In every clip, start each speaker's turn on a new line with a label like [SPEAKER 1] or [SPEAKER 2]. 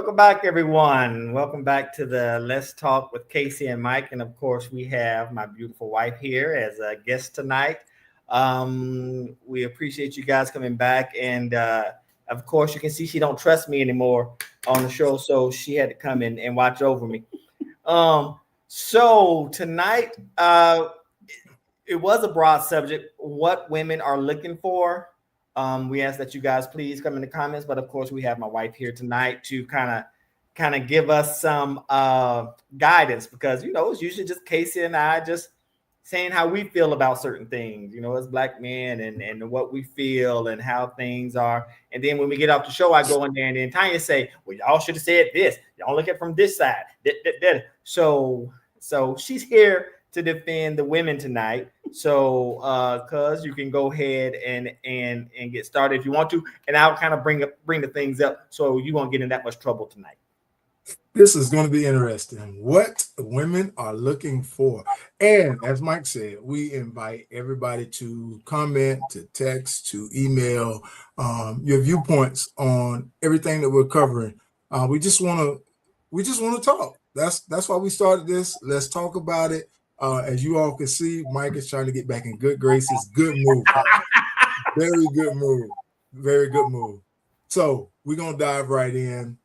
[SPEAKER 1] Welcome back, everyone. Welcome back to the Let's Talk with Casey and Mike. And of course, we have my beautiful wife here as a guest tonight. We appreciate you guys coming back. And of course, you can see she don't trust me anymore on the show. So she had to come in and watch over me. So tonight, it was a broad subject, what women are looking for. We ask that you guys please come in the comments, but of course we have my wife here tonight to kind of give us some guidance, because it's usually just Casey and I just saying how we feel about certain things, as black men, and what we feel and how things are. And then when we get off the show, I go in there and then Tanya say, well, y'all should have said this. Y'all look at it from this side. So she's here to defend the women tonight. So cuz you can go ahead and get started if you want to, and I'll kind of bring the things up so you won't get in that much trouble tonight.
[SPEAKER 2] This is going to be interesting. What women are looking for. And as Mike said, we invite everybody to comment, to text, to email your viewpoints on everything that we're covering. We just want to talk. That's why we started this. Let's talk about it. As you all can see, Mike is trying to get back in good graces. Good move. Very good move. Very good move. So we're going to dive right in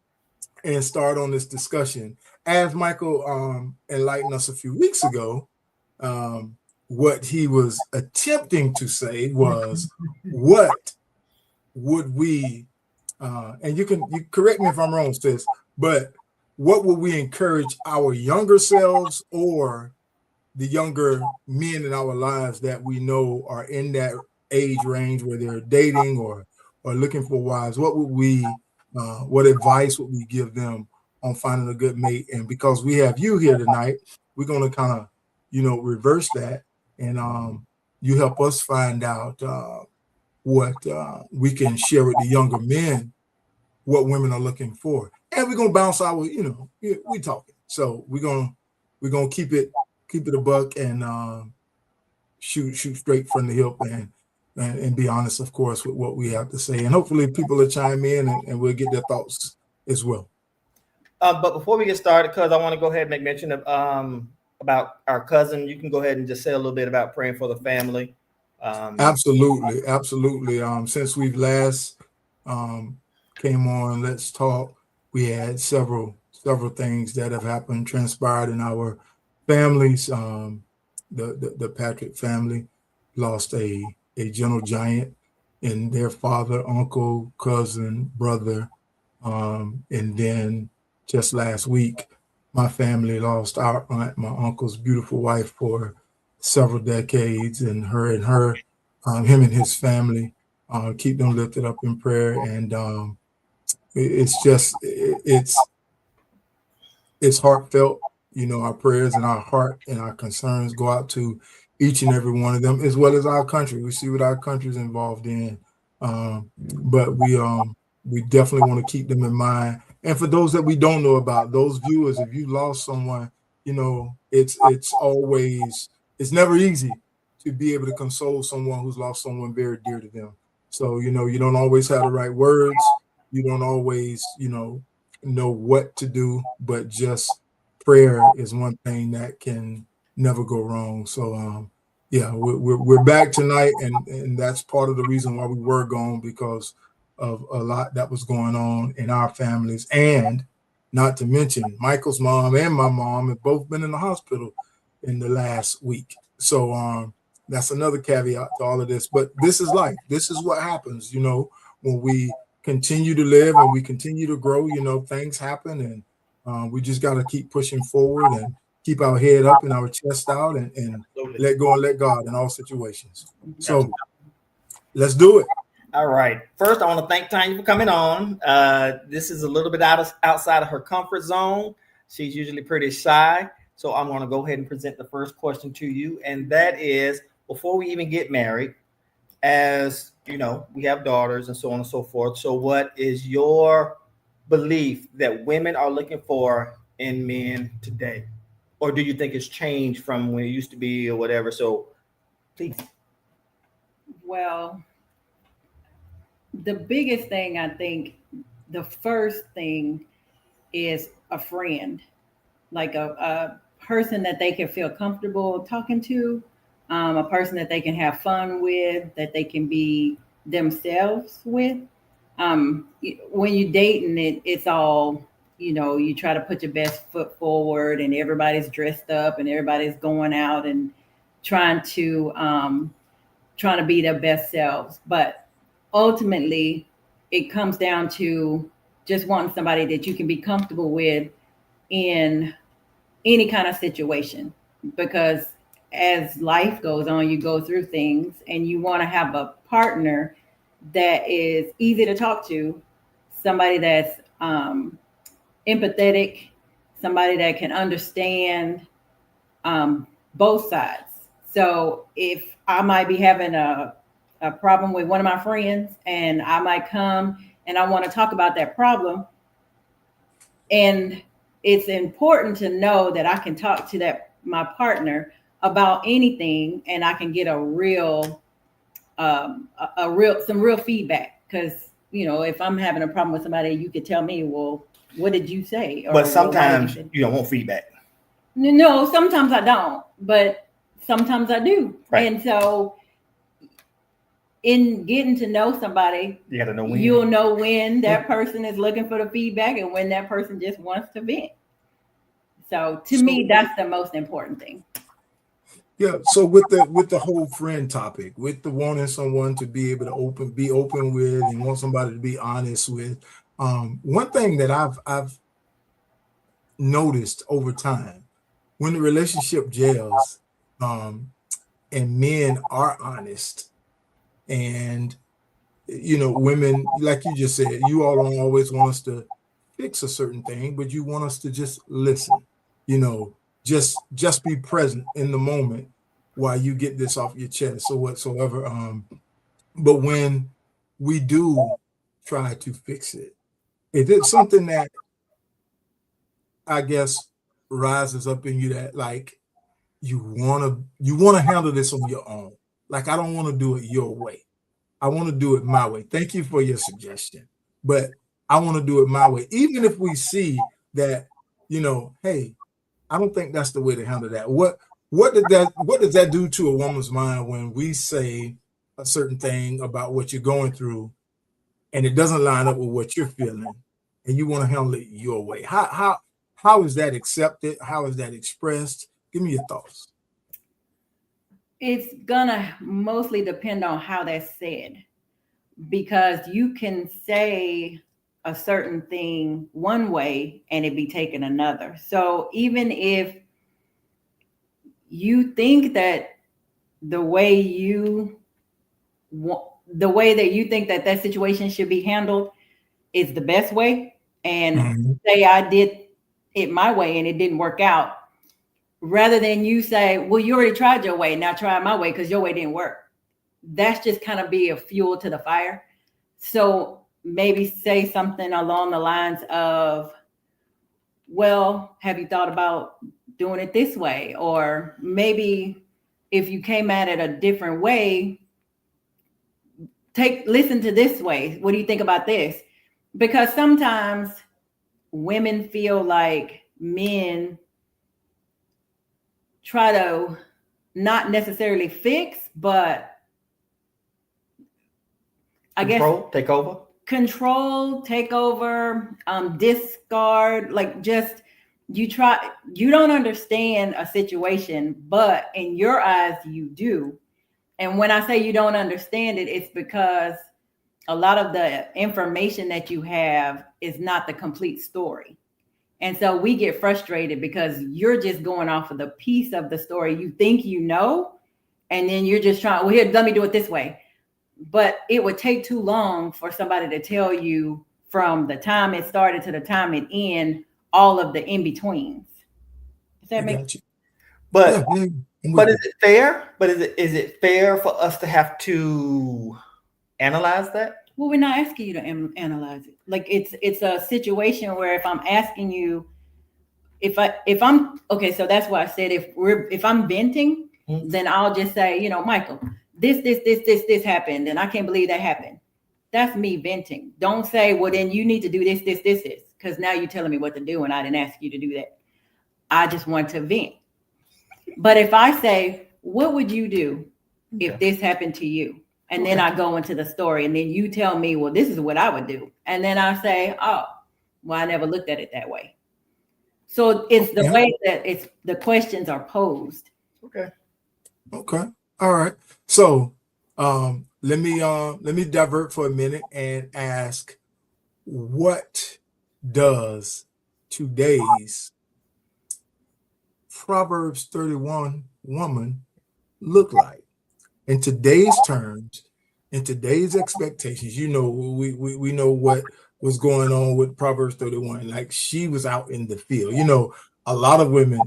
[SPEAKER 2] and start on this discussion. As Michael enlightened us a few weeks ago, what he was attempting to say was, what would we, and you correct me if I'm wrong, sis, but what would we encourage our younger selves or the younger men in our lives that we know are in that age range where they're dating or looking for wives? What would we what advice would we give them on finding a good mate? And because we have you here tonight, we're going to kind of, reverse that, and you help us find out what we can share with the younger men, what women are looking for. And we're going to bounce our, we talking. So we're going to keep it a buck and shoot straight from the hip and be honest, of course, with what we have to say. And hopefully people will chime in and we'll get their thoughts as well.
[SPEAKER 1] But before we get started, because I want to go ahead and make mention of about our cousin, you can go ahead and just say a little bit about praying for the family.
[SPEAKER 2] Absolutely. Since we've last came on Let's Talk, we had several things that have happened, transpired in our families. The Patrick family lost a gentle giant in their father, uncle, cousin, brother. And then just last week, my family lost our aunt, my uncle's beautiful wife for several decades, and him and his family. Keep them lifted up in prayer. And it's heartfelt. Our prayers and our heart and our concerns go out to each and every one of them, as well as our country. We see what our country is involved in, but we definitely want to keep them in mind. And for those that we don't know about, those viewers, if you lost someone, it's never easy to be able to console someone who's lost someone very dear to them. So you don't always have the right words. You don't always know what to do, but just prayer is one thing that can never go wrong. So yeah, we're back tonight, and that's part of the reason why we were gone, because of a lot that was going on in our families. And not to mention Michael's mom and my mom have both been in the hospital in the last week. So that's another caveat to all of this. But this is life. This is what happens, when we continue to live and we continue to grow. Things happen, and we just got to keep pushing forward and keep our head up and our chest out and let go and let God in all situations. So let's do it.
[SPEAKER 1] All right. First, I want to thank Tanya for coming on. This is a little bit outside of her comfort zone. She's usually pretty shy. So I'm going to go ahead and present the first question to you. And that is, before we even get married, as we have daughters and so on and so forth. So what is your belief that women are looking for in men today? Or do you think it's changed from when it used to be or whatever? So please.
[SPEAKER 3] Well, the biggest thing, I think, the first thing is a friend, like a person that they can feel comfortable talking to, a person that they can have fun with, that they can be themselves with. When you're dating, it's all, you try to put your best foot forward, and everybody's dressed up and everybody's going out and trying to be their best selves. But ultimately, it comes down to just wanting somebody that you can be comfortable with in any kind of situation, because as life goes on, you go through things, and you want to have a partner that is easy to talk to, somebody that's empathetic, somebody that can understand both sides. So if I might be having a problem with one of my friends, and I might come and I want to talk about that problem, and it's important to know that I can talk to my partner about anything, and I can get some real feedback. Because if I'm having a problem with somebody, you could tell me, well, what did you say?
[SPEAKER 1] But sometimes you don't want feedback.
[SPEAKER 3] No, sometimes I don't, but sometimes I do. Right. And so in getting to know somebody,
[SPEAKER 1] you gotta know when.
[SPEAKER 3] You'll know when that person is looking for the feedback and when that person just wants to vent. So to me, that's the most important thing.
[SPEAKER 2] Yeah. So with the whole friend topic, with the wanting someone to be able to be open with, and want somebody to be honest with, one thing that I've noticed over time, when the relationship gels, and men are honest, and women, like you just said, you all don't always want us to fix a certain thing, but you want us to just listen, just be present in the moment while you get this off your chest or whatsoever. But when we do try to fix it, if it's something that I guess rises up in you, that like you want to handle this on your own. Like, I don't want to do it your way. I want to do it my way. Thank you for your suggestion, but I want to do it my way. Even if we see that, hey, I don't think that's the way to handle that. What does that do to a woman's mind when we say a certain thing about what you're going through, and it doesn't line up with what you're feeling, and you want to handle it your way? How is that accepted? How is that expressed? Give me your thoughts.
[SPEAKER 3] It's gonna mostly depend on how that's said, because you can say a certain thing one way and it be taken another. So even if you think that the way that you think that situation should be handled is the best way, and say I did it my way and it didn't work out, rather than you say, well, you already tried your way, now try my way because your way didn't work. That's just kind of be a fuel to the fire. So maybe say something along the lines of, well, have you thought about doing it this way? Or maybe if you came at it a different way, listen to this way. What do you think about this? Because sometimes women feel like men try to not necessarily fix, but
[SPEAKER 1] take over,
[SPEAKER 3] discard, like just you don't understand a situation, but in your eyes you do. And when I say you don't understand it, it's because a lot of the information that you have is not the complete story. And so we get frustrated because you're just going off of the piece of the story you think you know, and then you're just trying, well, here, let me do it this way. But it would take too long for somebody to tell you from the time it started to the time it ended, all of the in-betweens. Does that make sense?
[SPEAKER 1] But is it fair? But is it fair for us to have to analyze that?
[SPEAKER 3] Well, we're not asking you to analyze it. Like it's a situation where if I'm asking you, if I'm okay, so that's why I said if I'm venting, then I'll just say, Michael, this happened, and I can't believe that happened. That's me venting. Don't say, well, then you need to do this. because now you're telling me what to do and I didn't ask you to do that. I just want to vent. But if I say, what would you do if this happened to you? And then I go into the story and then you tell me, well, this is what I would do. And then I say, oh, well, I never looked at it that way. So it's the way that the questions are posed.
[SPEAKER 1] Okay.
[SPEAKER 2] Okay. All right. So let me divert for a minute and ask, what does today's Proverbs 31 woman look like in today's terms, in today's expectations? You know, we know what was going on with Proverbs 31. Like, she was out in the field. You know, a lot of women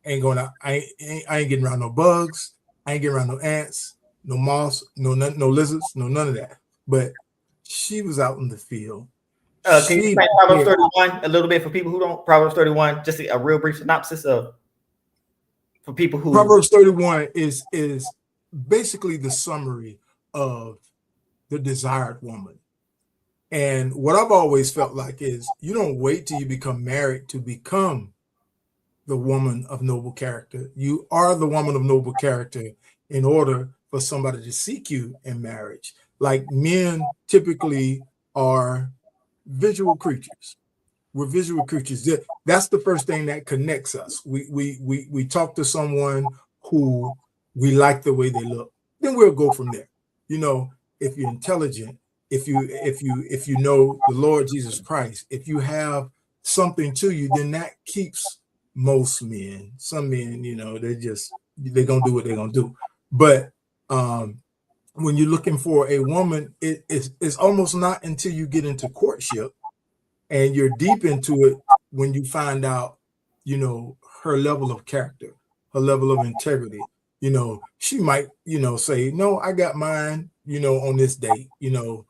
[SPEAKER 2] ain't going to, I ain't getting around no bugs. I ain't getting around no ants, no moths, no lizards, no none of that. But she was out in the field.
[SPEAKER 1] Can you explain Proverbs 31 a little bit for people who don't? Proverbs 31, just a real brief synopsis of, for people who.
[SPEAKER 2] Proverbs 31 is basically the summary of the desired woman. And what I've always felt like is, you don't wait till you become married to become the woman of noble character. You are the woman of noble character in order for somebody to seek you in marriage. Like, men typically are visual creatures. We're visual creatures. That's the first thing that connects us. We talk to someone who we like the way they look, then we'll go from there. You know, if you're intelligent, if you know the Lord Jesus Christ, if you have something to you, then that keeps most men. Some men, you know, they're gonna do what they're gonna do. But when you're looking for a woman, it's almost not until you get into courtship and you're deep into it when you find out, you know, her level of character, her level of integrity. You know, she might, you know, say, no, I got mine, you know, on this date, you know,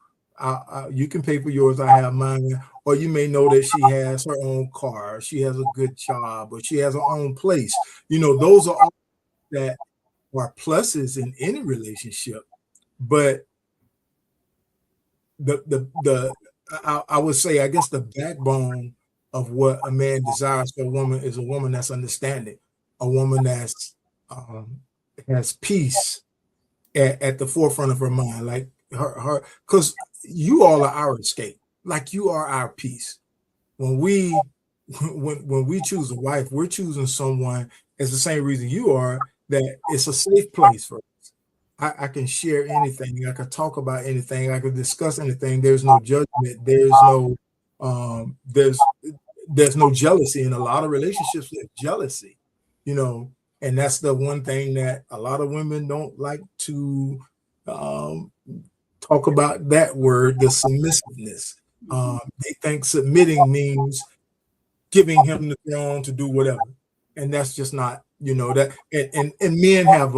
[SPEAKER 2] you can pay for yours, I have mine. Or you may know that she has her own car, she has a good job, or she has her own place. You know, those are all that are pluses in any relationship. But I would say, I guess the backbone of what a man desires for a woman is a woman that's understanding, a woman that's has peace at the forefront of her mind, like her, because you all are our escape, like you are our peace. When we choose a wife, we're choosing someone, it's the same reason you are, that it's a safe place for us. I can share anything, I could talk about anything, I could discuss anything. There's no judgment, there's no jealousy. In a lot of relationships, there's jealousy, you know. And that's the one thing that a lot of women don't like to talk about, that word, the submissiveness. They think submitting means giving him the throne to do whatever. And that's just not, you know, that. And men have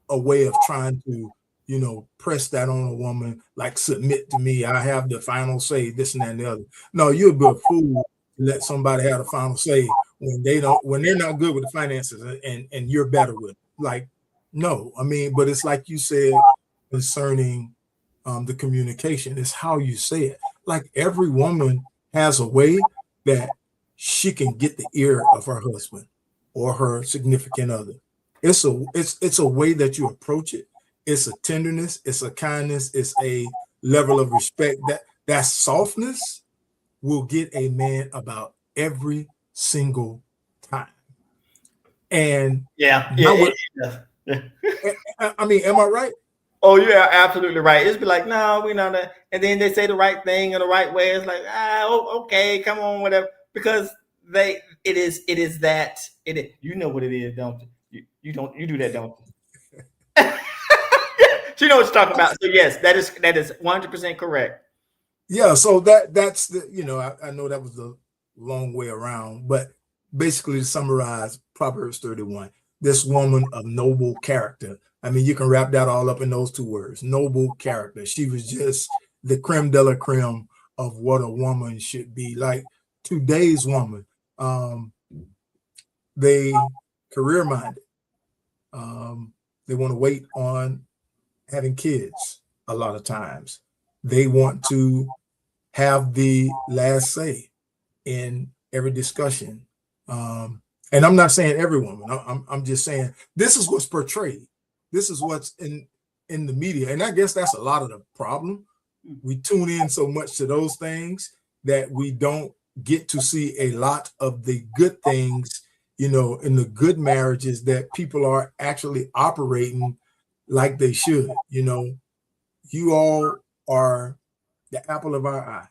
[SPEAKER 2] a way of trying to, you know, press that on a woman, like, submit to me, I have the final say, this and that and the other. No, you'd be a fool to let somebody have the final say when they're not good with the finances and you're better with it. Like, no, I mean, but it's like you said concerning the communication, it's how you say it. Like, every woman has a way that she can get the ear of her husband or her significant other. It's a way that you approach it. It's a tenderness, it's a kindness, it's a level of respect. That softness will get a man about every single time. And
[SPEAKER 1] yeah.
[SPEAKER 2] I mean, am I right?
[SPEAKER 1] Oh, you're absolutely right. It's be like, no, we know that, and then they say the right thing in the right way. It's like, okay, come on, whatever. Because it is that. You know what it is, don't you? You do that, don't you? You know what you're talking about. So yes, that is 100% correct.
[SPEAKER 2] Yeah. So that's the, you know, I know that was the long way around, but basically, to summarize Proverbs 31, this woman of noble character. I mean, you can wrap that all up in those two words, noble character. She was just the creme de la creme of what a woman should be. Like, today's woman, they career minded. They want to wait on having kids. A lot of times they want to have the last say. in every discussion. And I'm not saying every woman. I'm just saying this is what's portrayed. This is what's in the media, and I guess that's a lot of the problem. We tune in so much to those things that we don't get to see a lot of the good things, in the good marriages that people are actually operating like they should. You all are the apple of our eye,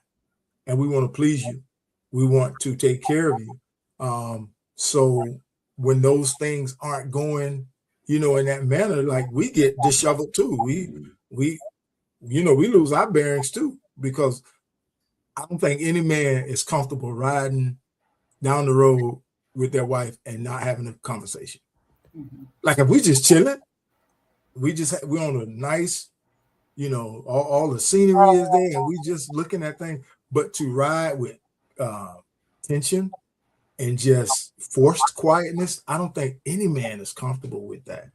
[SPEAKER 2] and we want to please you. We want to take care of you. So when those things aren't going, in that manner, like we get disheveled too. We lose our bearings too, because I don't think any man is comfortable riding down the road with their wife and not having a conversation. Mm-hmm. Like if we just chilling, we're on a nice, all the scenery is there and we just looking at things, but to ride with tension and just forced quietness, I don't think any man is comfortable with that.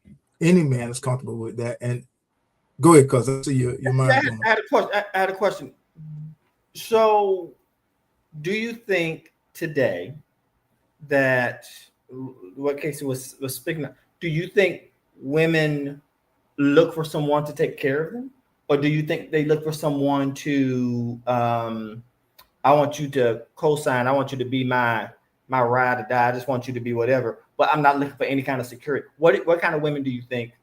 [SPEAKER 2] And go ahead, cuz I see your mind.
[SPEAKER 1] I had a question. So do you think today that what Casey was speaking of, do you think women look for someone to take care of them? Or do you think they look for someone to I want you to co-sign, I want you to be my ride or die, I just want you to be whatever, but I'm not looking for any kind of security? What kind of women do you think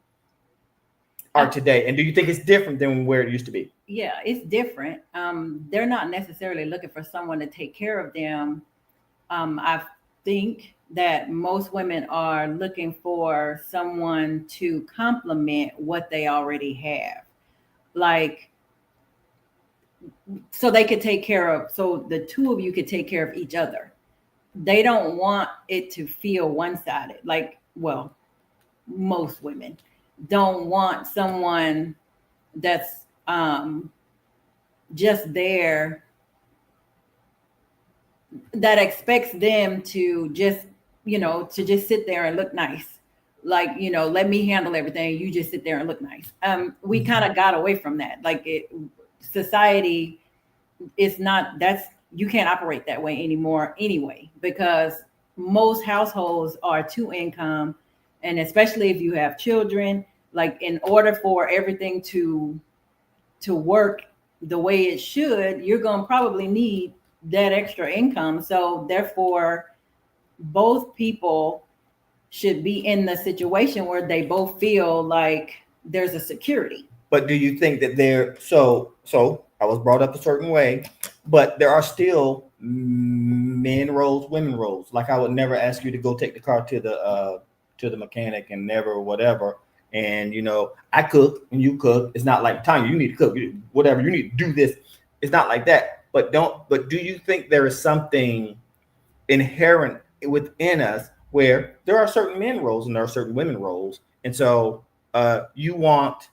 [SPEAKER 1] are today, and do you think it's different than where it used to be?
[SPEAKER 3] Yeah, it's different. They're not necessarily looking for someone to take care of them. I think that most women are looking for someone to complement what they already have, like so they could take care of, so the two of you could take care of each other. They don't want it to feel one-sided. Like, well, most women don't want someone that's just there, that expects them to just, to just sit there and look nice. Like, let me handle everything. You just sit there and look nice. We kind of got away from that. Like society is not, you can't operate that way anymore anyway, because most households are two income. And especially if you have children, like in order for everything to work the way it should, you're going to probably need that extra income. So therefore, both people should be in the situation where they both feel like there's a security.
[SPEAKER 1] But do you think that so I was brought up a certain way, but there are still men roles, women roles. Like I would never ask you to go take the car to the mechanic and never whatever. And I cook and you cook. It's not like, Tanya, you need to cook, whatever, you need to do this. It's not like that. But do you think there is something inherent within us where there are certain men roles and there are certain women roles? And so you want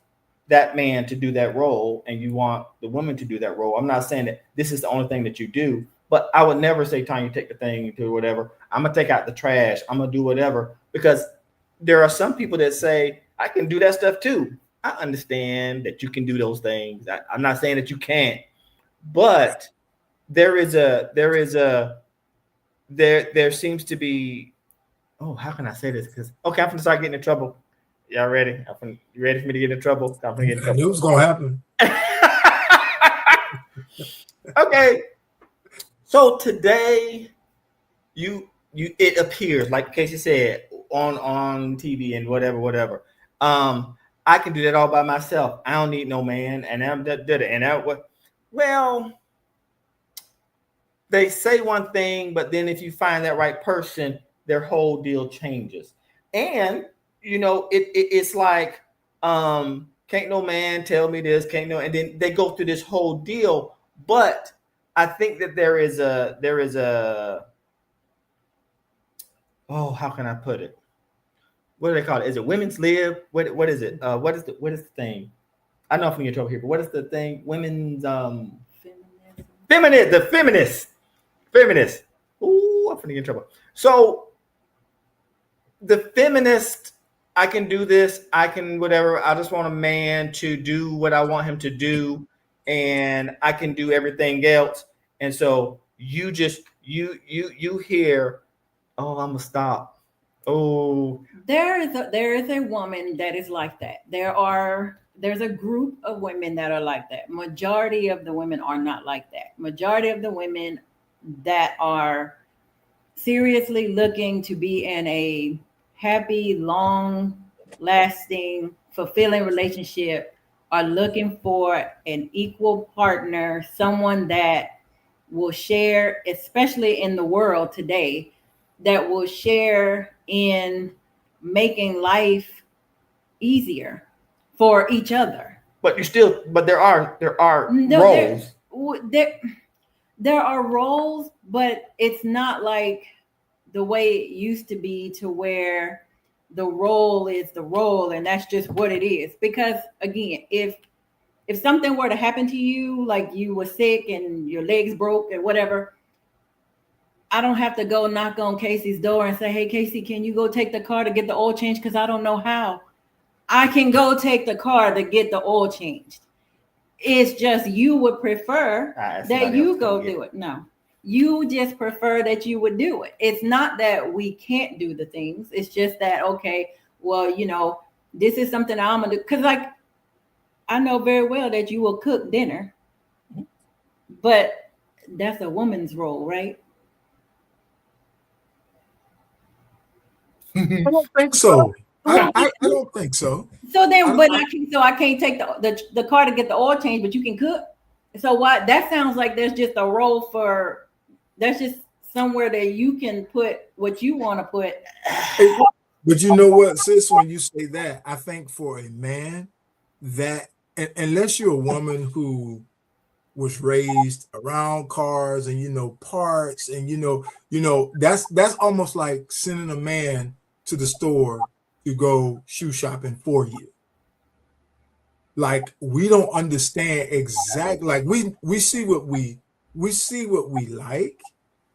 [SPEAKER 1] that man to do that role and you want the woman to do that role. I'm not saying that this is the only thing that you do, but I would never say, Tanya, take the thing to whatever. I'm going to take out the trash. I'm going to do whatever, because there are some people that say, I can do that stuff too. I understand that you can do those things. I'm not saying that you can't, but there seems to be, how can I say this? Because, okay, I'm going to start getting in trouble. Y'all ready? You ready for me to get in trouble? I'm going to get in trouble.
[SPEAKER 2] I knew it was going to happen.
[SPEAKER 1] Okay. So today, it appears, like Casey said, on TV and whatever. I can do that all by myself. I don't need no man. And I'm did it. And that what? Well, they say one thing, but then if you find that right person, their whole deal changes. And it's like, can't no man tell me this, can't no, and then they go through this whole deal. But I think that there is a how can I put it? What do they call it? Is it women's lib? What is it? What is the thing? I know I'm gonna get in trouble here, but what is the thing? Women's feminist. Ooh, I'm gonna get in trouble. So the feminist, I can do this, I can whatever. I just want a man to do what I want him to do, and I can do everything else. And so you just you hear, oh, I'm gonna stop. Oh,
[SPEAKER 3] There is a woman that is like that. There's a group of women that are like that. Majority of the women are not like that. Majority of the women that are seriously looking to be in a happy, long lasting, fulfilling relationship are looking for an equal partner, someone that will share, especially in the world today, that will share in making life easier for each other.
[SPEAKER 1] but there are
[SPEAKER 3] No,
[SPEAKER 1] roles.
[SPEAKER 3] there are roles, but it's not like the way it used to be, to where the role is the role and that's just what it is. Because again, if something were to happen to you, like you were sick and your legs broke or whatever, I don't have to go knock on Casey's door and say, hey, Casey, can you go take the car to get the oil changed? Because I don't know how. I can go take the car to get the oil changed. It's just you would prefer that you go do it. No, you just prefer that you would do it. It's not that we can't do the things. It's just that, okay, well, this is something I'm going to do. Because, like, I know very well that you will cook dinner, but that's a woman's role, right?
[SPEAKER 2] I don't think so. I don't think so.
[SPEAKER 3] So then, but I can't take the car to get the oil change, but you can cook. So why? That sounds like there's just a role for. There's just somewhere that you can put what you want to put.
[SPEAKER 2] But you know what, sis? When you say that, I think for a man, that unless you're a woman who was raised around cars and parts and that's almost like sending a man to the store to go shoe shopping for you. Like, we don't understand exactly, like we see what we like,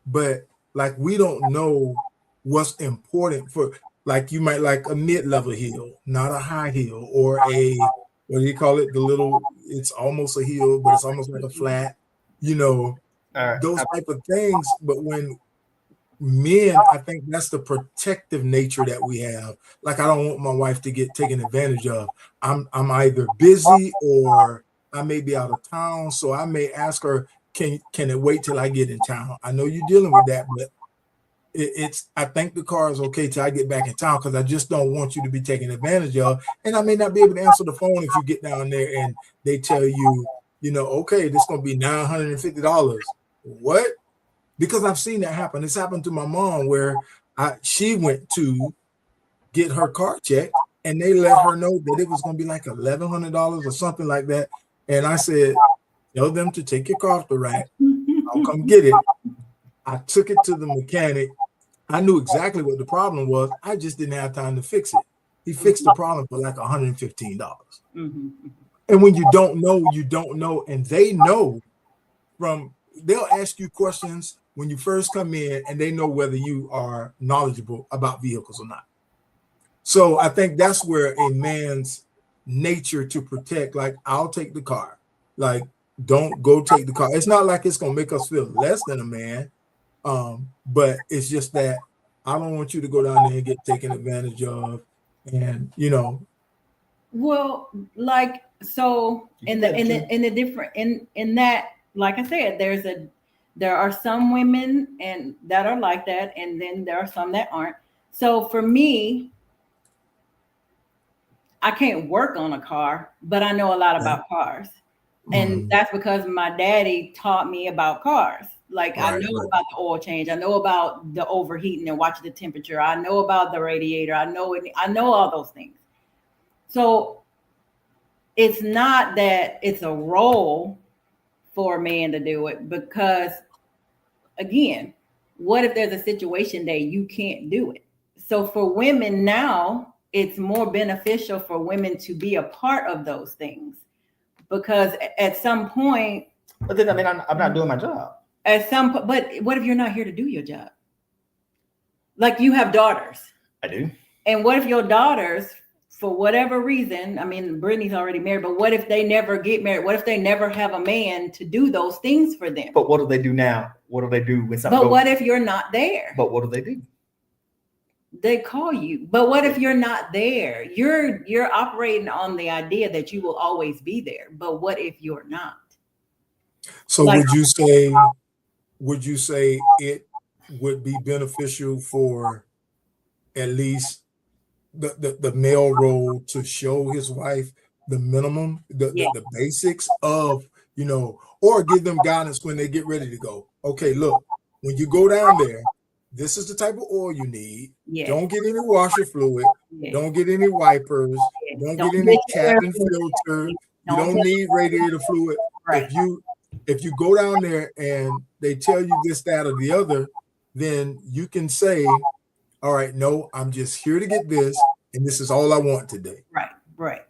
[SPEAKER 2] but like we don't know what's important for, like, you might like a mid-level heel, not a high heel, or a, what do you call it? It's almost a heel, but it's almost like a flat, those type of things. But when men, I think that's the protective nature that we have. Like, I don't want my wife to get taken advantage of. I'm either busy or I may be out of town, so I may ask her, can it wait till I get in town? I know you're dealing with that, but I think the car is okay till I get back in town, because I just don't want you to be taken advantage of. And I may not be able to answer the phone if you get down there and they tell you, okay, this is going to be $950. What? Because I've seen that happen. It's happened to my mom, where she went to get her car checked and they let her know that it was going to be like $1,100 or something like that. And I said, tell them to take your car off the rack. I'll come get it. I took it to the mechanic. I knew exactly what the problem was. I just didn't have time to fix it. He fixed the problem for like $115.
[SPEAKER 3] Mm-hmm.
[SPEAKER 2] And when you don't know, you don't know. And they know they'll ask you questions when you first come in, and they know whether you are knowledgeable about vehicles or not. So I think that's where a man's nature to protect, like, I'll take the car. Like, don't go take the car. It's not like it's going to make us feel less than a man. But it's just that I don't want you to go down there and get taken advantage of. And,
[SPEAKER 3] well, like, so in the different, in that, like I said, there are some women and that are like that, and then there are some that aren't. So for me, I can't work on a car, but I know a lot about cars. And that's because my daddy taught me about cars. Like, I know about the oil change. I know about the overheating and watching the temperature. I know about the radiator. I know all those things. So it's not that it's a role for a man to do it, because, again, what if there's a situation that you can't do it? So for women now, it's more beneficial for women to be a part of those things, because at some point.
[SPEAKER 1] But then, I mean, I'm not doing my job.
[SPEAKER 3] But what if you're not here to do your job? Like, you have daughters.
[SPEAKER 1] I do.
[SPEAKER 3] And what if your daughters for whatever reason, I mean, Brittany's already married, but what if they never get married? What if they never have a man to do those things for them?
[SPEAKER 1] But what do they do now? What do they do when something
[SPEAKER 3] But
[SPEAKER 1] goes?
[SPEAKER 3] what if you're not there?
[SPEAKER 1] But what do they do?
[SPEAKER 3] They call you. But what if you're not there? You're operating on the idea that you will always be there. But what if you're not?
[SPEAKER 2] So
[SPEAKER 3] Like-
[SPEAKER 2] would you say it would be beneficial for at least the male role to show his wife the minimum, the basics of, you know, or give them guidance when they get ready to go? Okay, look, when you go down there, this is the type of oil you need.
[SPEAKER 3] Yeah.
[SPEAKER 2] Don't get any washer fluid.
[SPEAKER 3] Yeah.
[SPEAKER 2] Don't get any wipers.
[SPEAKER 3] Yeah.
[SPEAKER 2] Don't get any
[SPEAKER 3] make
[SPEAKER 2] cap
[SPEAKER 3] it
[SPEAKER 2] and filter. You
[SPEAKER 3] Don't
[SPEAKER 2] don't
[SPEAKER 3] get-
[SPEAKER 2] need radiator fluid.
[SPEAKER 3] Right.
[SPEAKER 2] If you go down there and they tell you this, that, or the other, then you can say, all right, no, I'm just here to get this, and this is all I want today.
[SPEAKER 3] Right.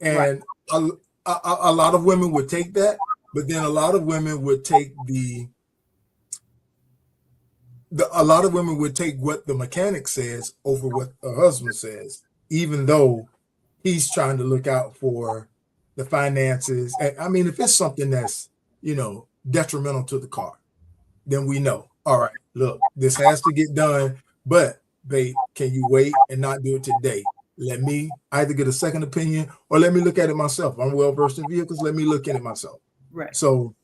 [SPEAKER 2] And a lot of women would take that, but then a lot of women would take what the mechanic says over what the husband says, even though he's trying to look out for the finances. And I mean, if it's something that's, you know, detrimental to the car, then we know, all right, look, this has to get done, but babe, can you wait and not do it today? Let me either get a second opinion or let me look at it myself. I'm well versed in vehicles. Let me look at it myself.
[SPEAKER 3] Right.
[SPEAKER 2] So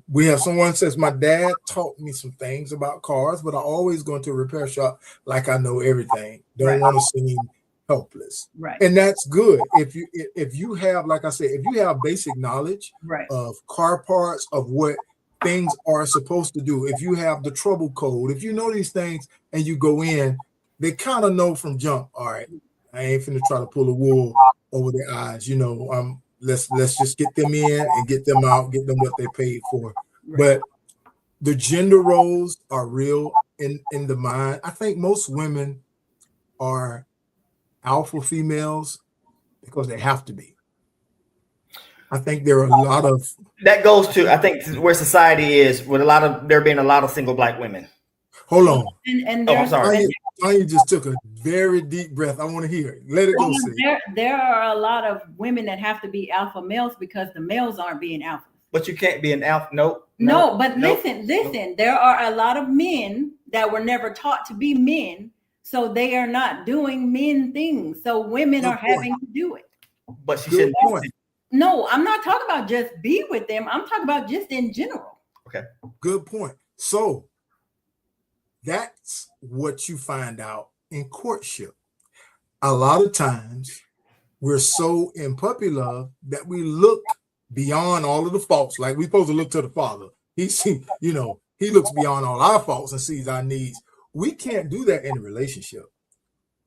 [SPEAKER 2] we have someone says, my dad taught me some things about cars, but I always go into a repair shop like I know everything. Don't want to seem helpless.
[SPEAKER 3] Right.
[SPEAKER 2] And that's good. If you have, like I said, if you have basic knowledge
[SPEAKER 3] Right.
[SPEAKER 2] of car parts, of what things are supposed to do, if you have the trouble code, if you know these things and you go in, they kind of know from jump, all right, I ain't finna try to pull a wool over their eyes. You know, let's just get them in and get them out, get them what they paid for.
[SPEAKER 3] Right.
[SPEAKER 2] But the gender roles are real in the mind. I think most women are alpha females because they have to be. I think there are a lot of
[SPEAKER 1] That goes to, I think, where society is with there being a lot of single black women.
[SPEAKER 2] hold on.
[SPEAKER 3] And
[SPEAKER 1] Oh, I'm sorry.
[SPEAKER 2] Tanya just took a very deep breath. I want to hear it. Let it go. Sid.
[SPEAKER 3] there are a lot of women that have to be alpha males because the males aren't being alpha.
[SPEAKER 1] But you can't be an alpha. Nope.
[SPEAKER 3] No, but
[SPEAKER 1] nope,
[SPEAKER 3] listen,
[SPEAKER 1] nope.
[SPEAKER 3] there are a lot of men that were never taught to be men, so they are not doing men things. So women
[SPEAKER 2] Good
[SPEAKER 3] are
[SPEAKER 2] point.
[SPEAKER 3] having to do it.
[SPEAKER 1] But she
[SPEAKER 2] Good
[SPEAKER 1] shouldn't.
[SPEAKER 2] point.
[SPEAKER 3] No, I'm not talking about just be with them. I'm talking about just in general.
[SPEAKER 2] Good point. So that's what you find out in courtship. A lot of times we're so in puppy love that we look beyond all of the faults. Like we're supposed to look to the father. He looks beyond all our faults and sees our needs. We can't do that in a relationship.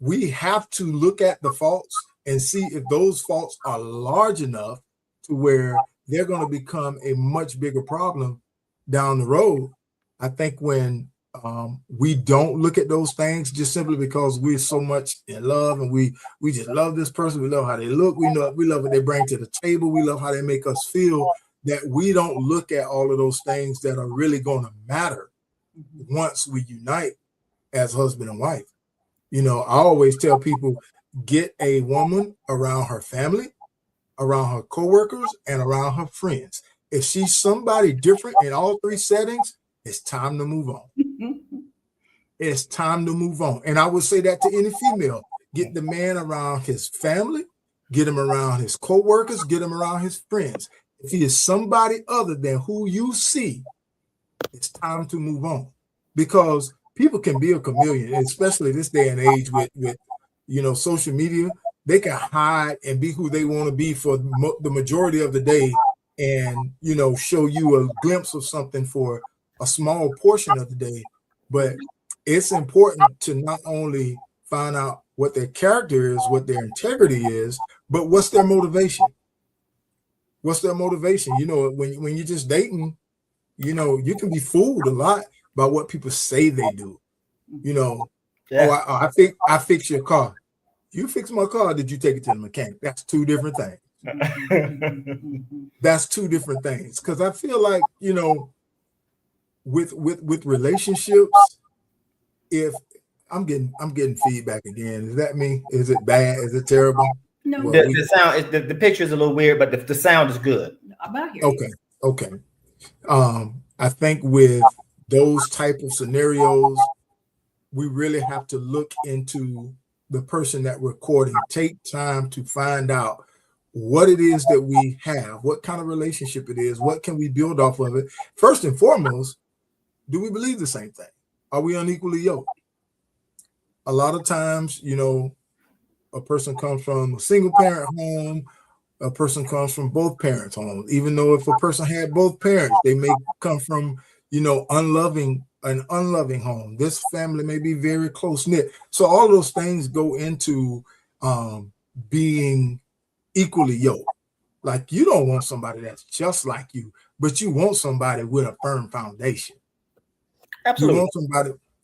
[SPEAKER 2] We have to look at the faults and see if those faults are large enough to where they're going to become a much bigger problem down the road. I think when we don't look at those things just simply because we're so much in love and we just love this person, we love how they look, we love what they bring to the table, we love how they make us feel, that we don't look at all of those things that are really going to matter once we unite as husband and wife. You know, I always tell people, get a woman around her family, around her coworkers, and around her friends. If she's somebody different in all three settings, it's time to move on. It's time to move on. And I would say that to any female. Get the man around his family, get him around his coworkers, get him around his friends. If he is somebody other than who you see, it's time to move on. Because people can be a chameleon, especially this day and age with social media. They can hide and be who they want to be for the majority of the day, and show you a glimpse of something for a small portion of the day. But it's important to not only find out what their character is, what their integrity is, but what's their motivation. What's their motivation? When you're just dating, you can be fooled a lot by what people say they do.
[SPEAKER 1] Yeah.
[SPEAKER 2] I fix your car. You fix my car, or did you take it to the mechanic? That's two different things. That's two different things. Because I feel like, with relationships, if I'm getting feedback again. Is that me? Is it bad? Is it terrible?
[SPEAKER 3] No,
[SPEAKER 2] Well,
[SPEAKER 1] The sound is the picture is a little weird, but the sound is good.
[SPEAKER 3] about here.
[SPEAKER 2] okay. I think with those type of scenarios, we really have to look into the person that we're courting. Take time to find out what it is that we have, what kind of relationship it is, what can we build off of it. First and foremost, do we believe the same thing? Are we unequally yoked? A lot of times, a person comes from a single parent home, a person comes from both parents' homes. Even though if a person had both parents, they may come from, an unloving home. This family may be very close-knit. So all those things go into being equally yoked. Like, you don't want somebody that's just like you, but you want somebody with a firm foundation.
[SPEAKER 1] Absolutely.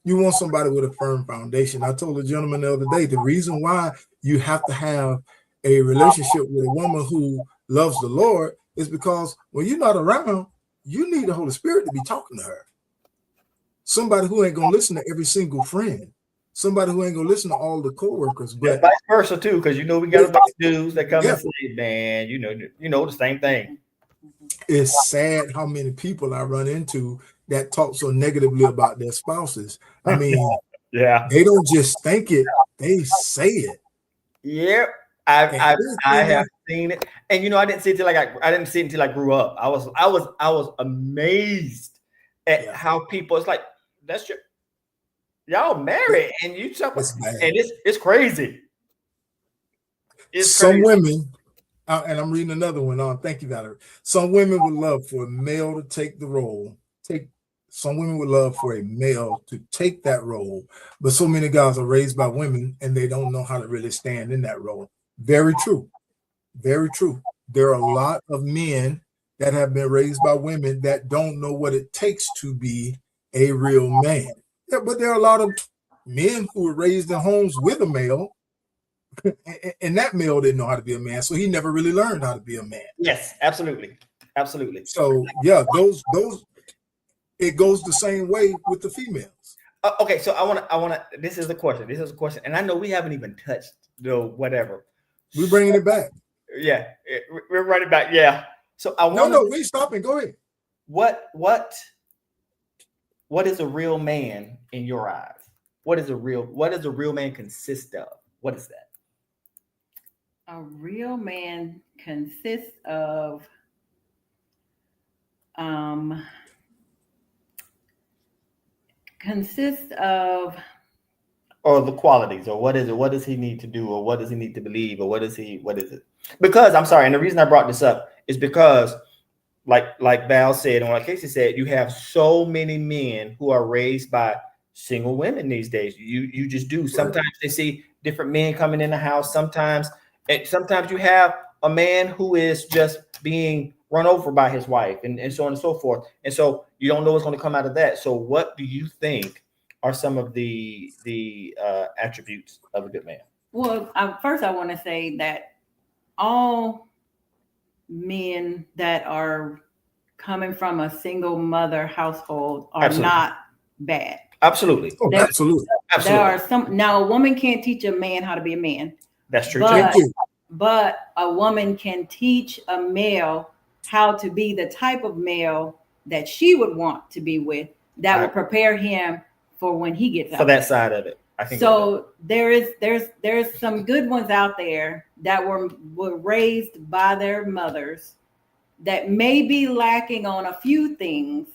[SPEAKER 2] You want somebody with a firm foundation. I told a gentleman the other day, the reason why you have to have a relationship with a woman who loves the Lord is because when you're not around, you need the Holy Spirit to be talking to her. Somebody who ain't gonna listen to every single friend. Somebody who ain't gonna listen to all the coworkers, but
[SPEAKER 1] vice versa too, because we got a bunch of dudes that come and say, "Man, the same thing."
[SPEAKER 2] It's sad how many people I run into that talk so negatively about their spouses. I mean,
[SPEAKER 1] yeah,
[SPEAKER 2] they don't just think it; they say it.
[SPEAKER 1] Yeah, I have seen it, and I didn't see it until I grew up. I was amazed at how people. It's like that's your. Y'all married and you talk, and it's crazy.
[SPEAKER 2] Some women, and I'm reading another one on. Thank you, Valerie. Some women would love for a male to take the role. Some women would love for a male to take that role, but so many guys are raised by women and they don't know how to really stand in that role. Very true. Very true. There are a lot of men that have been raised by women that don't know what it takes to be a real man. Yeah, but there are a lot of men who were raised in homes with a male, and that male didn't know how to be a man, so he never really learned how to be a man.
[SPEAKER 1] Yes, absolutely.
[SPEAKER 2] So yeah, those it goes the same way with the females.
[SPEAKER 1] Okay, so I want to. This is a question, and I know we haven't even touched whatever.
[SPEAKER 2] We're bringing it back.
[SPEAKER 1] Yeah, we're running back. Yeah. So I want.
[SPEAKER 2] No, we stopping. Go ahead.
[SPEAKER 1] What is a real man in your eyes? What does a real man consist of? What is that?
[SPEAKER 3] A real man consists of
[SPEAKER 1] or the qualities, or what is it? What does he need to do, or what does he need to believe, or what is it? Because I'm sorry, and the reason I brought this up is because like Val said, and like Casey said, you have so many men who are raised by single women these days. You just do. Sometimes they see different men coming in the house. Sometimes you have a man who is just being run over by his wife, and so on and so forth. And so you don't know what's going to come out of that. So what do you think are some of the attributes of a good man?
[SPEAKER 3] Well, first I want to say that all men that are coming from a single mother household are not bad.
[SPEAKER 1] Absolutely.
[SPEAKER 2] Absolutely.
[SPEAKER 3] There are some. Now, a woman can't teach a man how to be a man.
[SPEAKER 1] That's true.
[SPEAKER 3] But a woman can teach a male how to be the type of male that she would want to be with, that would prepare him for when he gets out
[SPEAKER 1] for that side of it. I think
[SPEAKER 3] so. There's some good ones out there that were raised by their mothers that may be lacking on a few things,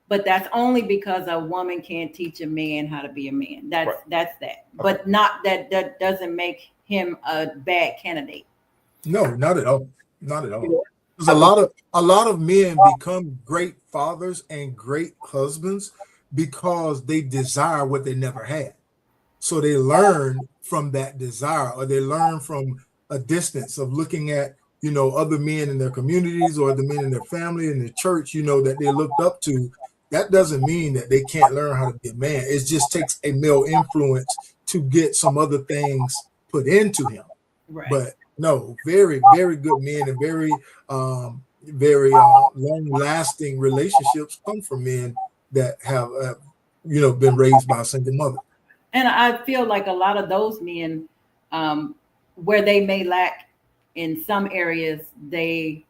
[SPEAKER 3] but that's only because a woman can't teach a man how to be a man. That's that. Okay. But not that doesn't make him a bad candidate.
[SPEAKER 2] No, not at all. Not at all. There's a lot of men become great fathers and great husbands because they desire what they never had. So they learn from that desire, or they learn from a distance of looking at, other men in their communities or the men in their family and the church, that they looked up to. That doesn't mean that they can't learn how to be a man. It just takes a male influence to get some other things put into him.
[SPEAKER 3] Right.
[SPEAKER 2] But no, very, very good men and very long-lasting relationships come from men that have, been raised by a single mother.
[SPEAKER 3] And I feel like a lot of those men, where they may lack in some areas, they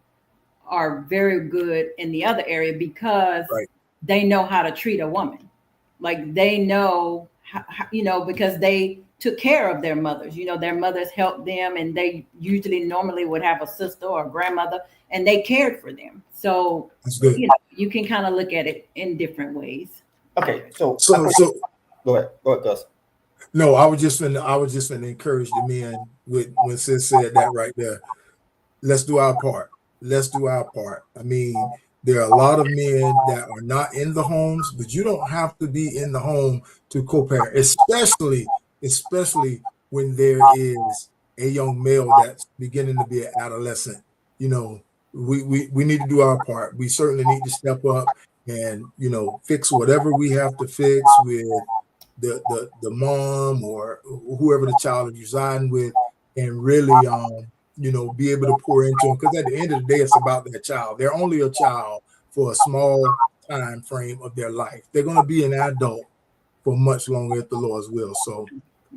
[SPEAKER 3] are very good in the other area because
[SPEAKER 2] Right.
[SPEAKER 3] they know how to treat a woman. Like they know, because they took care of their mothers. Their mothers helped them, and they usually normally would have a sister or a grandmother, and they cared for them. So
[SPEAKER 2] That's good.
[SPEAKER 3] you can kind of look at it in different ways.
[SPEAKER 1] Okay, so go ahead, Gus.
[SPEAKER 2] No, I was just gonna encourage the men with when Sis said that right there. Let's do our part. Let's do our part. I mean, there are a lot of men that are not in the homes, but you don't have to be in the home to co-parent, especially when there is a young male that's beginning to be an adolescent. We need to do our part. We certainly need to step up and fix whatever we have to fix with the mom or whoever the child is residing with, and really be able to pour into them, because at the end of the day, it's about that child. They're only a child for a small time frame of their life. They're going to be an adult for much longer if the Lord's will. So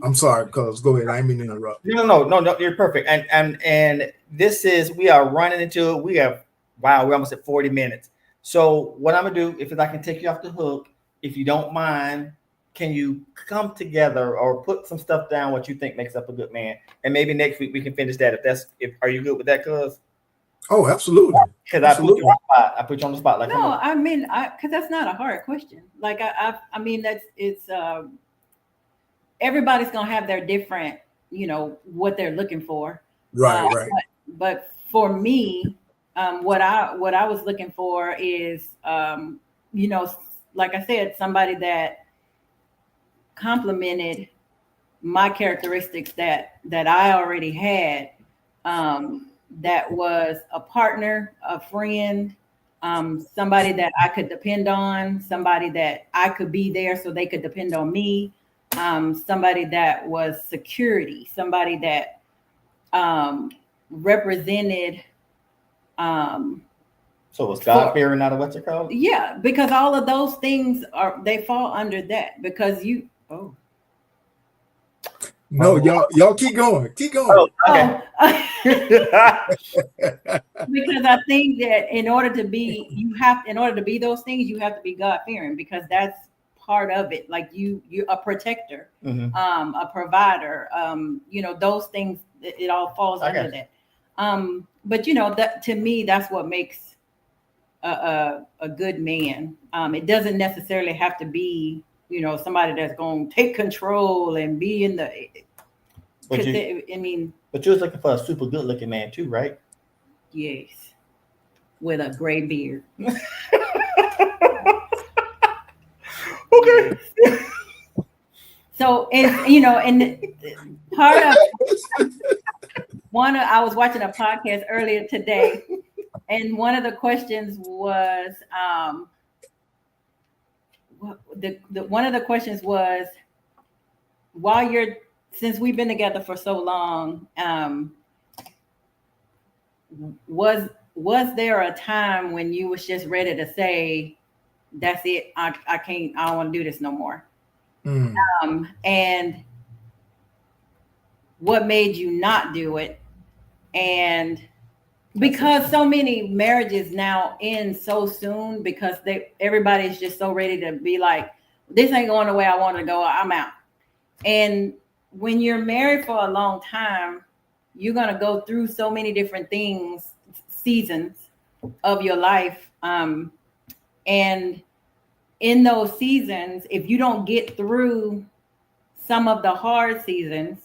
[SPEAKER 2] I'm sorry, cuz go ahead. I didn't mean to interrupt.
[SPEAKER 1] No, you're perfect. And this is, we are running into it. We're almost at 40 minutes. So what I'm gonna do, if I can take you off the hook, if you don't mind, can you come together or put some stuff down what you think makes up a good man, and maybe next week we can finish that. Are you good with that, cuz?
[SPEAKER 2] Oh, absolutely.
[SPEAKER 1] Because I put you on the spot. I put you on the spot. Like,
[SPEAKER 3] no, I mean, because that's not a hard question. Like I mean, it's everybody's gonna have their different, what they're looking for.
[SPEAKER 2] Right.
[SPEAKER 3] But for me, what I was looking for is, like I said, somebody that complemented my characteristics that I already had. That was a partner, a friend, somebody that I could depend on, somebody that I could be there so they could depend on me, somebody that was security, somebody that represented.
[SPEAKER 1] So it's God-fearing, not a what's it called?
[SPEAKER 3] Yeah, because all of those things they fall under that, because
[SPEAKER 2] No, y'all keep going. Keep going.
[SPEAKER 1] Oh, okay.
[SPEAKER 3] Because I think that in order to be those things, you have to be God-fearing, because that's part of it. Like you a protector, a provider, those things, it all falls under that. But that, to me, that's what makes a good man. It doesn't necessarily have to be, somebody that's going to take control and be in the.
[SPEAKER 1] But you was looking for a super good looking man too, right?
[SPEAKER 3] Yes, with a gray beard.
[SPEAKER 1] Okay.
[SPEAKER 3] So, and part of I was watching a podcast earlier today, and one of the questions was, since we've been together for so long, was there a time when you was just ready to say, that's it, I don't want to do this no more? And what made you not do it? And because so many marriages now end so soon, because everybody's just so ready to be like, this ain't going the way I want to go, I'm out. And when you're married for a long time, you're going to go through so many different seasons of your life. And in those seasons, if you don't get through some of the hard seasons,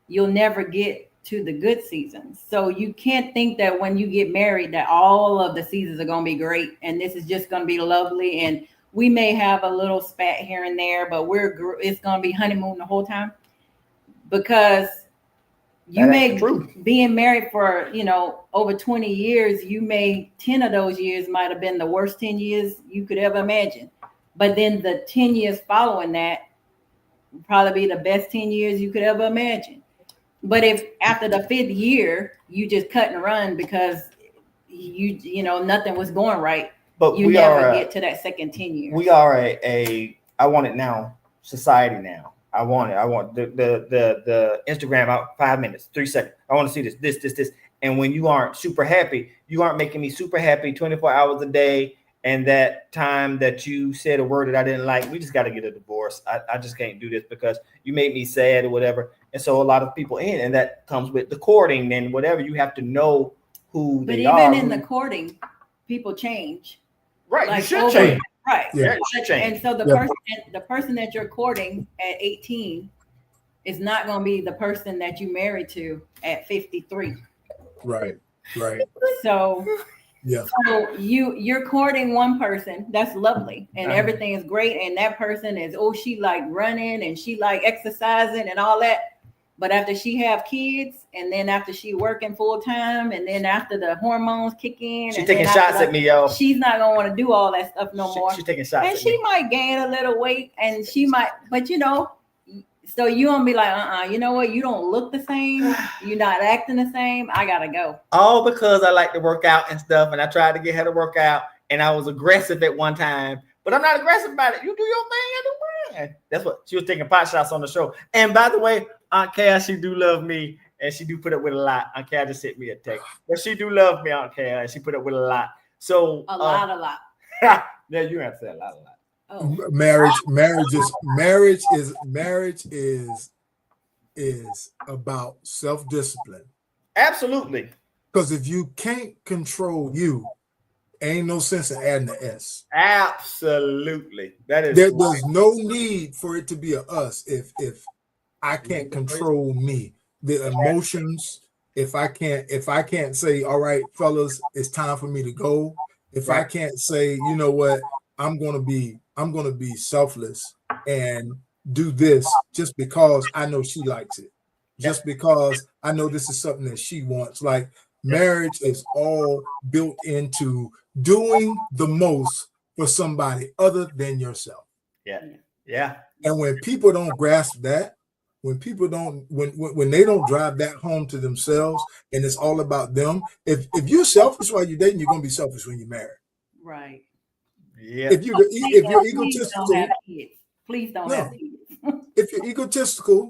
[SPEAKER 3] you'll never get to the good seasons. So you can't think that when you get married that all of the seasons are going to be great and this is just going to be lovely, and we may have a little spat here and there, but it's going to be honeymoon the whole time. Because being married for over 20 years, 10 of those years might have been the worst 10 years you could ever imagine, but then the 10 years following that would probably be the best 10 years you could ever imagine. But if after the 5th year you just cut and run because nothing was going right, but you never get to that second 10 years.
[SPEAKER 1] We are I want it now society now. I want it. I want the Instagram out 5 minutes, 3 seconds. I want to see this. And when you aren't super happy, you aren't making me super happy 24 hours a day. And that time that you said a word that I didn't like, we just got to get a divorce. I just can't do this because you made me sad or whatever. And so a lot of people and that comes with the courting and whatever. You have to know who they are.
[SPEAKER 3] But even in the courting, people change.
[SPEAKER 1] Right.
[SPEAKER 3] Like
[SPEAKER 1] you should change.
[SPEAKER 3] Right.
[SPEAKER 1] Yeah, you should change.
[SPEAKER 3] And so the person that you're courting at 18 is not going to be the person that you married to at 53.
[SPEAKER 2] Right.
[SPEAKER 3] So
[SPEAKER 2] Yeah.
[SPEAKER 3] So you're courting one person, that's lovely, and everything is great, and that person is, she like running and she like exercising and all that. But after she have kids, and then after she working full time, and then after the hormones kick in,
[SPEAKER 1] she's taking shots at me, yo.
[SPEAKER 3] She's not gonna want to do all that stuff no more.
[SPEAKER 1] She's taking shots,
[SPEAKER 3] and she might gain a little weight, and she might, but so you gonna be like, you know what? You don't look the same. You're not acting the same. I gotta go.
[SPEAKER 1] All because I like to work out and stuff, and I tried to get her to work out, and I was aggressive at one time, but I'm not aggressive about it. You do your thing, I do mine. That's what she was taking pot shots on the show. And by the way, Aunt Kay, she do love me, and she do put up with a lot. Aunt Kay just sent me a text, but she do love me, Aunt Kay, and she put up with a lot. So
[SPEAKER 3] a lot.
[SPEAKER 1] Yeah, you have to say a lot.
[SPEAKER 3] Oh.
[SPEAKER 2] Marriage is about self-discipline.
[SPEAKER 1] Absolutely.
[SPEAKER 2] Because if you can't control you, ain't no sense in adding the S.
[SPEAKER 1] Absolutely. That is
[SPEAKER 2] there's no need for it to be a us if I can't control me. The emotions, if I can't say, all right, fellas, it's time for me to go. If I can't say, you know what, I'm gonna be selfless and do this just because I know she likes it, just because I know this is something that she wants. Like marriage is all built into doing the most for somebody other than yourself.
[SPEAKER 1] Yeah.
[SPEAKER 2] And when people don't grasp that, when people don't, when they don't drive that home to themselves, and it's all about them. If you're selfish while you're dating, you're gonna be selfish when you're married.
[SPEAKER 3] Right.
[SPEAKER 1] Yeah.
[SPEAKER 2] If you're egotistical,
[SPEAKER 3] please don't have kids.
[SPEAKER 2] If you're egotistical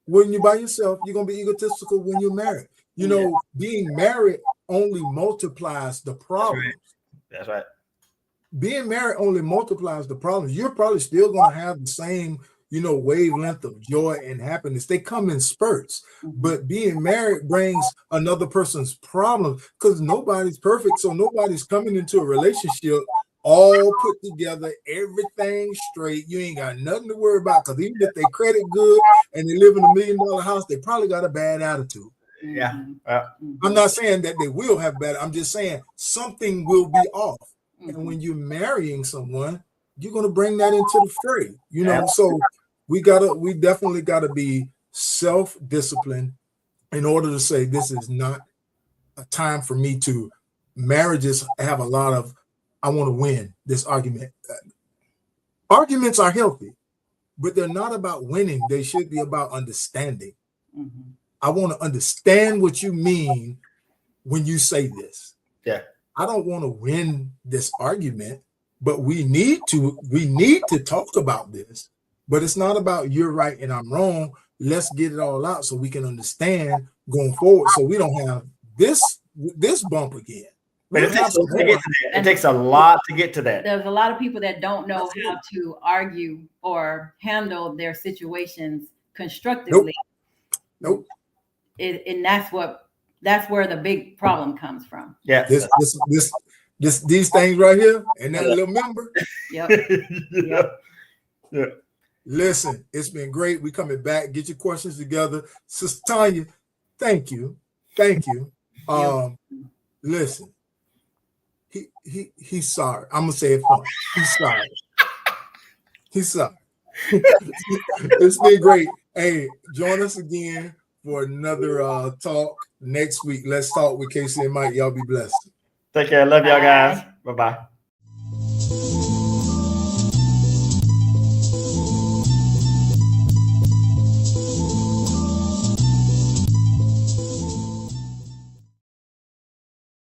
[SPEAKER 2] when you're by yourself, you're gonna be egotistical when you're married. You know, being married only multiplies the problems.
[SPEAKER 1] That's right.
[SPEAKER 2] Being married only multiplies the problems. You're probably still gonna have the same, wavelength of joy and happiness. They come in spurts, but being married brings another person's problems because nobody's perfect. So nobody's coming into a relationship all put together, everything straight. You ain't got nothing to worry about because even if they credit good and they live in $1 million house, they probably got a bad attitude.
[SPEAKER 1] Yeah.
[SPEAKER 2] I'm not saying that they will have bad. I'm just saying something will be off. And when you're marrying someone, you're going to bring that into the fray, So we definitely gotta be self-disciplined in order to say this is not a time for me to. Marriages have a lot of, I want to win this argument. Arguments are healthy, but they're not about winning. They should be about understanding. I want to understand what you mean when you say this.
[SPEAKER 1] Yeah.
[SPEAKER 2] I don't want to win this argument, but we need to talk about this. But it's not about you're right and I'm wrong. Let's get it all out so we can understand going forward, so we don't have this bump again.
[SPEAKER 1] But it takes a lot to get to that.
[SPEAKER 3] There's a lot of people that don't know how to argue or handle their situations constructively.
[SPEAKER 2] Nope.
[SPEAKER 3] And that's where the big problem comes from.
[SPEAKER 1] Yeah.
[SPEAKER 2] These things right here and that little member.
[SPEAKER 3] Yep.
[SPEAKER 2] Yeah. Listen, it's been great. We coming back. Get your questions together. Sister Tanya, thank you. Listen, he's sorry. I'm gonna say it for him. He's sorry. It's been great. Hey, join us again for another talk next week. Let's talk with Casey and Mike. Y'all be blessed.
[SPEAKER 1] Take care. Love y'all guys. Bye-bye.